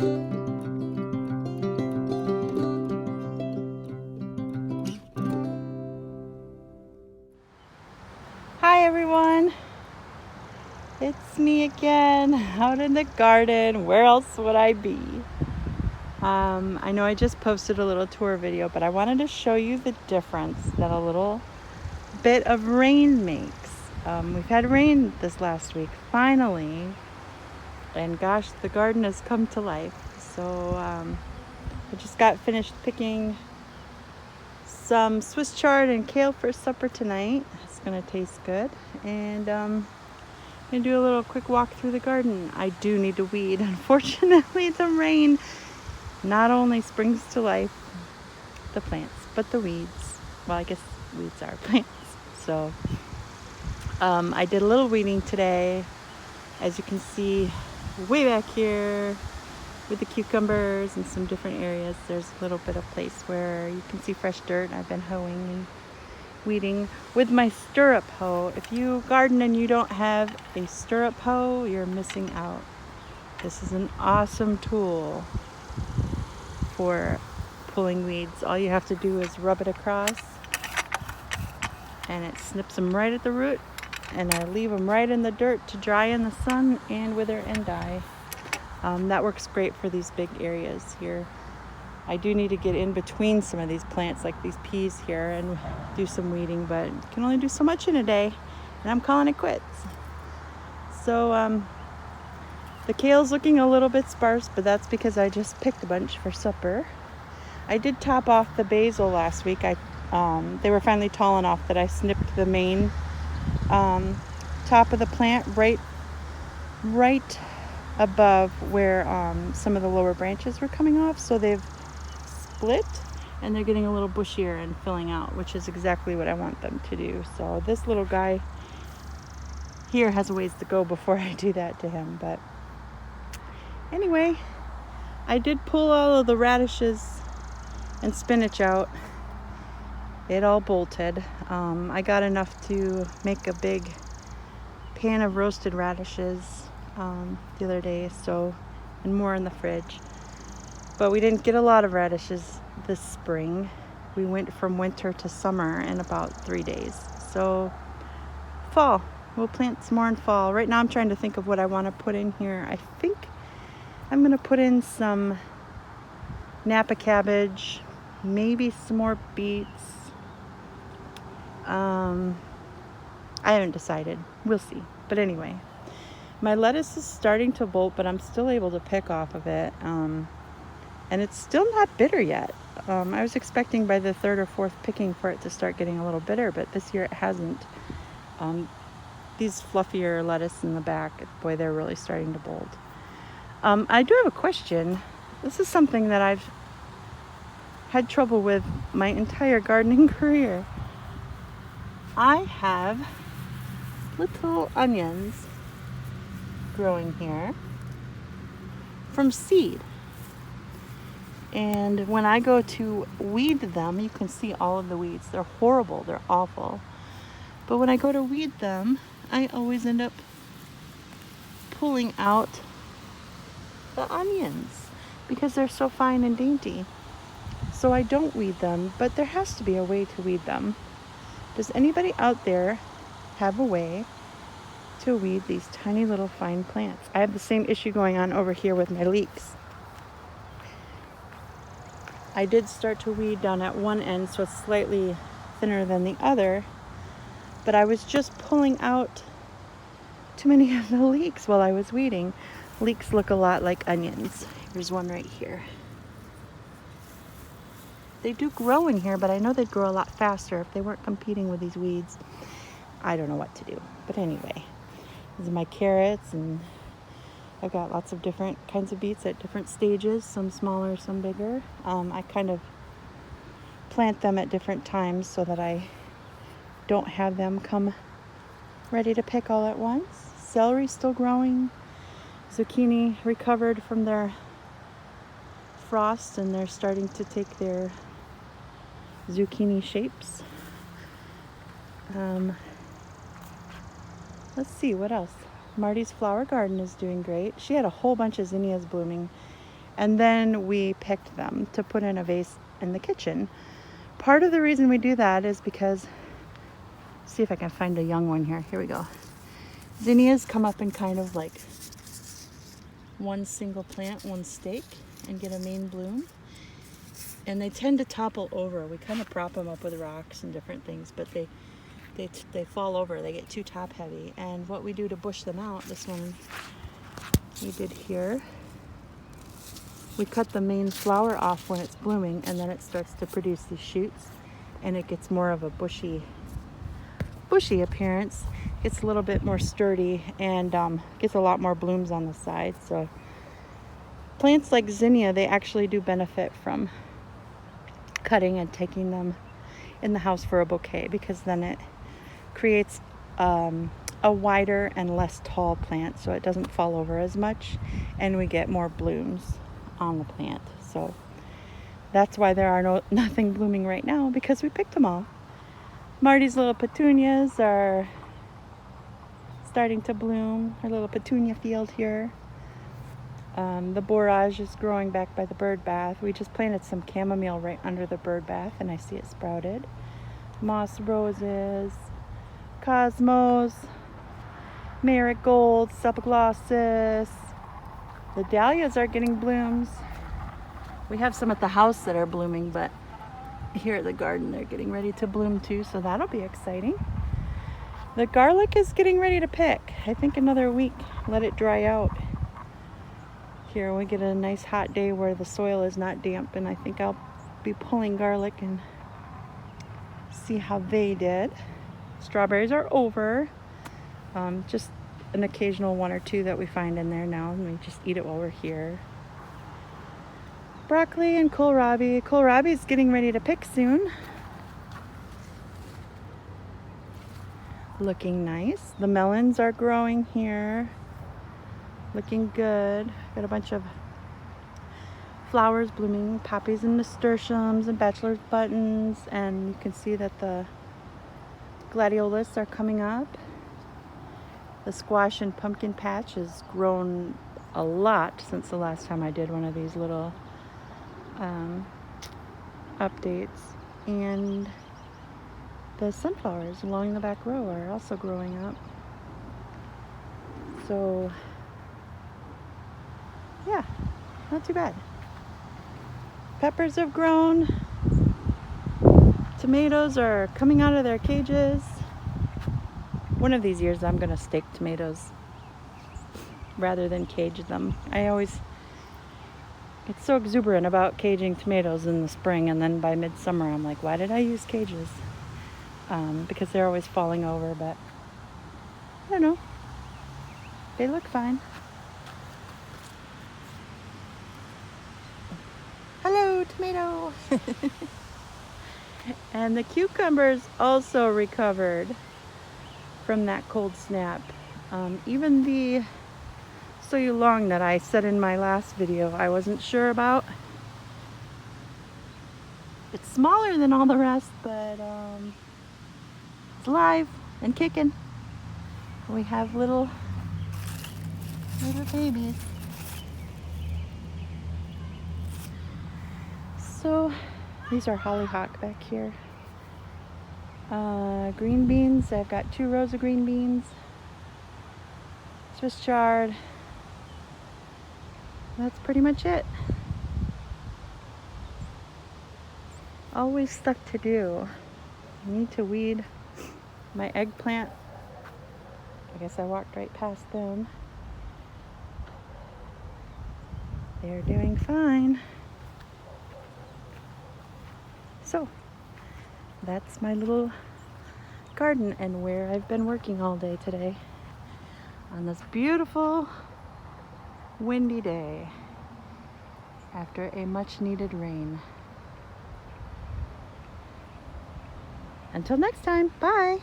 Hi everyone, it's me again out in the garden. Where else would I be? I know I just posted a little tour video, but I wanted to show you the difference that a little bit of rain makes. We've had rain this last week, finally, and gosh, the garden has come to life. So I just got finished picking some Swiss chard and kale for supper tonight. It's gonna taste good, and I'm gonna do a little quick walk through the garden. I do need to weed. Unfortunately, the rain not only springs to life the plants, but the weeds. Well, I guess weeds are plants. So I did a little weeding today, as you can see way back here with the cucumbers and some different areas. There's a little bit of place where you can see fresh dirt. I've been hoeing and weeding with my stirrup hoe. If you garden and you don't have a stirrup hoe, you're missing out. This is an awesome tool for pulling weeds. All you have to do is rub it across and it snips them right at the root, and I leave them right in the dirt to dry in the sun and wither and die. That works great for these big areas here. I do need to get in between some of these plants, like these peas here, and do some weeding, but you can only do so much in a day, and I'm calling it quits. So the kale's looking a little bit sparse, but that's because I just picked a bunch for supper. I did top off the basil last week. They were finally tall enough that I snipped the main top of the plant right above where some of the lower branches were coming off, so they've split and they're getting a little bushier and filling out, which is exactly what I want them to do. So this little guy here has a ways to go before I do that to him. But anyway, I did pull all of the radishes and spinach out. It all bolted. I got enough to make a big pan of roasted radishes the other day, and more in the fridge. But we didn't get a lot of radishes this spring. We went from winter to summer in about 3 days. So fall, we'll plant some more in fall. Right now I'm trying to think of what I want to put in here. I think I'm going to put in some Napa cabbage, maybe some more beets. I haven't decided. We'll see. But anyway, my lettuce is starting to bolt, but I'm still able to pick off of it. And it's still not bitter yet. I was expecting by the third or fourth picking for it to start getting a little bitter, but this year it hasn't. These fluffier lettuce in the back, boy, they're really starting to bolt. I do have a question. This is something that I've had trouble with my entire gardening career. I have little onions growing here from seed. And when I go to weed them, you can see all of the weeds. They're horrible. They're awful. But when I go to weed them, I always end up pulling out the onions because they're so fine and dainty. So I don't weed them, but there has to be a way to weed them. Does anybody out there have a way to weed these tiny little fine plants? I have the same issue going on over here with my leeks. I did start to weed down at one end, so it's slightly thinner than the other, but I was just pulling out too many of the leeks while I was weeding. Leeks look a lot like onions. There's one right here. They do grow in here, but I know they'd grow a lot faster if they weren't competing with these weeds. I don't know what to do. But anyway, these are my carrots, and I've got lots of different kinds of beets at different stages, some smaller, some bigger. I kind of plant them at different times so that I don't have them come ready to pick all at once. Celery's still growing. Zucchini recovered from their frost, and they're starting to take their zucchini shapes. Let's see what else. Marty's flower garden is doing great. She had a whole bunch of zinnias blooming And then we picked them to put in a vase in the kitchen. Part of the reason we do that is because, see if I can find a young one here. Here we go. Zinnias come up in kind of like one single plant, one stake, and get a main bloom. And they tend to topple over. We kind of prop them up with rocks and different things, but they fall over. They get too top heavy. And what we do to bush them out, this one we did here, we cut the main flower off when it's blooming, and then it starts to produce these shoots, and it gets more of a bushy appearance. It's a little bit more sturdy and gets a lot more blooms on the side. So plants like zinnia, they actually do benefit from cutting and taking them in the house for a bouquet, because then it creates a wider and less tall plant, so it doesn't fall over as much, and we get more blooms on the plant. So that's why there are nothing blooming right now, because we picked them all. Marty's little petunias are starting to bloom. Our little petunia field here. The borage is growing back by the bird bath. We just planted some chamomile right under the bird bath, and I see it sprouted. Moss roses, cosmos, marigolds, subglossus. The dahlias are getting blooms. We have some at the house that are blooming, but here at the garden they're getting ready to bloom too, so that'll be exciting. The garlic is getting ready to pick. I think another week, let it dry out. Here we get a nice hot day where the soil is not damp, and I think I'll be pulling garlic and see how they did. Strawberries are over. Just an occasional one or two that we find in there now, and we just eat it while we're here. Broccoli and kohlrabi. Kohlrabi is getting ready to pick soon. Looking nice. The melons are growing here. Looking good. Got a bunch of flowers blooming, poppies and nasturtiums and bachelor's buttons, and you can see that the gladiolus are coming up. The squash and pumpkin patch has grown a lot since the last time I did one of these little updates. And the sunflowers along the back row are also growing up. So yeah, not too bad. Peppers have grown. Tomatoes are coming out of their cages. One of these years I'm going to stake tomatoes rather than cage them. I always get so exuberant about caging tomatoes in the spring, and then by midsummer I'm like, why did I use cages? Because they're always falling over, but I don't know. They look fine. Hello, tomato! And the cucumbers also recovered from that cold snap. Even the soy long that I said in my last video I wasn't sure about. It's smaller than all the rest, but it's alive and kicking. We have little babies. So these are hollyhock back here. Green beans, I've got 2 rows of green beans. Swiss chard. That's pretty much it. Always stuff to do. I need to weed my eggplant. I guess I walked right past them. They're doing fine. So that's my little garden and where I've been working all day today on this beautiful windy day after a much needed rain. Until next time, bye.